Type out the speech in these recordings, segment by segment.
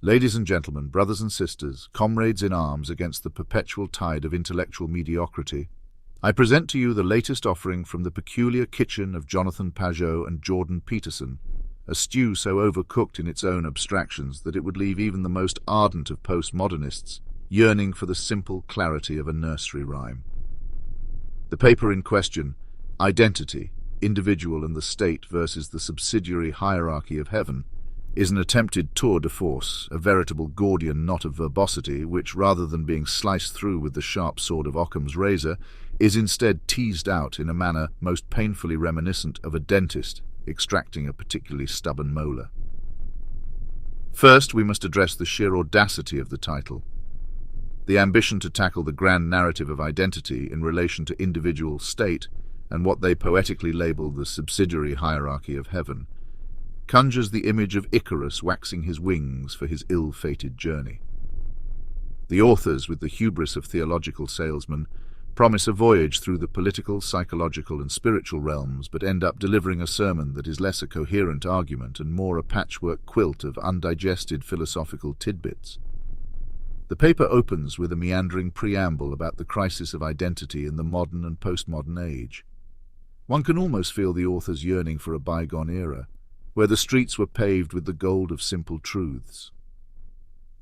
Ladies and gentlemen, brothers and sisters, comrades in arms against the perpetual tide of intellectual mediocrity, I present to you the latest offering from the peculiar kitchen of Jonathan Pageau and Jordan Peterson, a stew so overcooked in its own abstractions that it would leave even the most ardent of postmodernists yearning for the simple clarity of a nursery rhyme. The paper in question, Identity, Individual and the State versus the Subsidiary Hierarchy of Heaven, is an attempted tour de force, a veritable Gordian knot of verbosity which, rather than being sliced through with the sharp sword of Occam's razor, is instead teased out in a manner most painfully reminiscent of a dentist extracting a particularly stubborn molar. First, we must address the sheer audacity of the title. The ambition to tackle the grand narrative of identity in relation to individual state and what they poetically label the subsidiary hierarchy of heaven conjures the image of Icarus waxing his wings for his ill-fated journey. The authors, with the hubris of theological salesmen, promise a voyage through the political, psychological, and spiritual realms, but end up delivering a sermon that is less a coherent argument and more a patchwork quilt of undigested philosophical tidbits. The paper opens with a meandering preamble about the crisis of identity in the modern and postmodern age. One can almost feel the author's yearning for a bygone era, where the streets were paved with the gold of simple truths.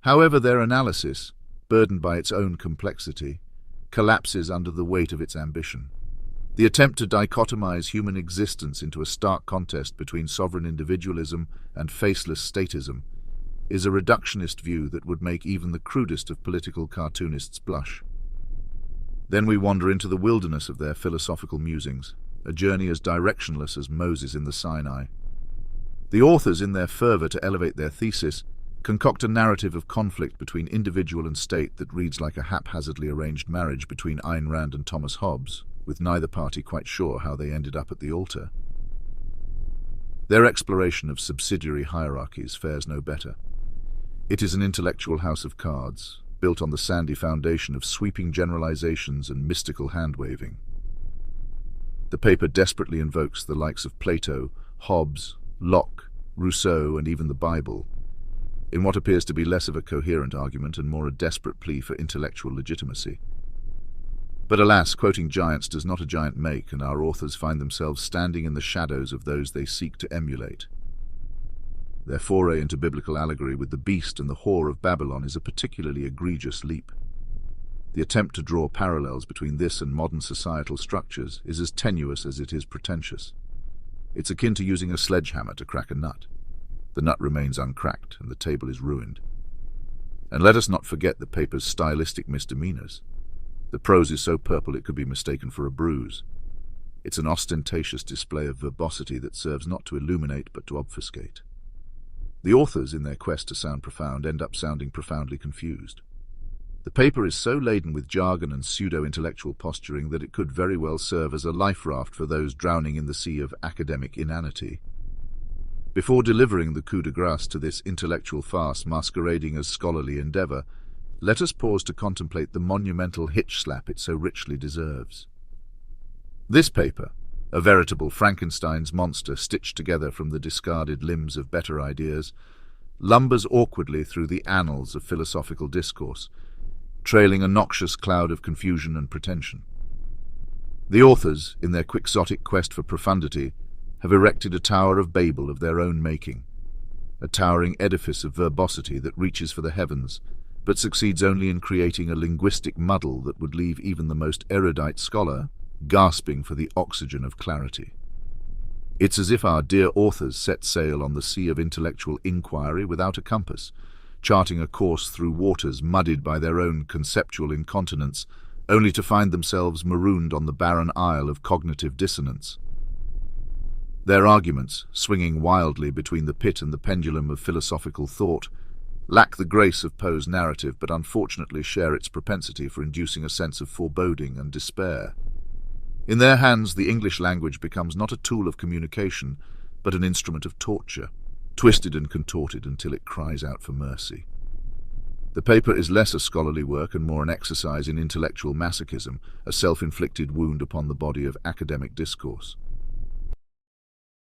However, their analysis, burdened by its own complexity, collapses under the weight of its ambition. The attempt to dichotomize human existence into a stark contest between sovereign individualism and faceless statism is a reductionist view that would make even the crudest of political cartoonists blush. Then we wander into the wilderness of their philosophical musings, a journey as directionless as Moses in the Sinai. The authors, in their fervor to elevate their thesis, concoct a narrative of conflict between individual and state that reads like a haphazardly arranged marriage between Ayn Rand and Thomas Hobbes, with neither party quite sure how they ended up at the altar. Their exploration of subsidiary hierarchies fares no better. It is an intellectual house of cards, built on the sandy foundation of sweeping generalizations and mystical hand-waving. The paper desperately invokes the likes of Plato, Hobbes, Locke, Rousseau, and even the Bible, in what appears to be less of a coherent argument and more a desperate plea for intellectual legitimacy. But alas, quoting giants does not a giant make, and our authors find themselves standing in the shadows of those they seek to emulate. Their foray into biblical allegory with the beast and the whore of Babylon is a particularly egregious leap. The attempt to draw parallels between this and modern societal structures is as tenuous as it is pretentious. It's akin to using a sledgehammer to crack a nut. The nut remains uncracked, and the table is ruined. And let us not forget the paper's stylistic misdemeanors. The prose is so purple it could be mistaken for a bruise. It's an ostentatious display of verbosity that serves not to illuminate but to obfuscate. The authors, in their quest to sound profound, end up sounding profoundly confused. The paper is so laden with jargon and pseudo-intellectual posturing that it could very well serve as a life raft for those drowning in the sea of academic inanity. Before delivering the coup de grace to this intellectual farce masquerading as scholarly endeavor, let us pause to contemplate the monumental hitch-slap it so richly deserves. This paper, a veritable Frankenstein's monster stitched together from the discarded limbs of better ideas, lumbers awkwardly through the annals of philosophical discourse, trailing a noxious cloud of confusion and pretension. The authors, in their quixotic quest for profundity, have erected a Tower of Babel of their own making, a towering edifice of verbosity that reaches for the heavens, but succeeds only in creating a linguistic muddle that would leave even the most erudite scholar gasping for the oxygen of clarity. It's as if our dear authors set sail on the sea of intellectual inquiry without a compass, charting a course through waters muddied by their own conceptual incontinence, only to find themselves marooned on the barren isle of cognitive dissonance. Their arguments, swinging wildly between the pit and the pendulum of philosophical thought, lack the grace of Poe's narrative, but unfortunately share its propensity for inducing a sense of foreboding and despair. In their hands, the English language becomes not a tool of communication, but an instrument of torture, twisted and contorted until it cries out for mercy. The paper is less a scholarly work and more an exercise in intellectual masochism, a self-inflicted wound upon the body of academic discourse.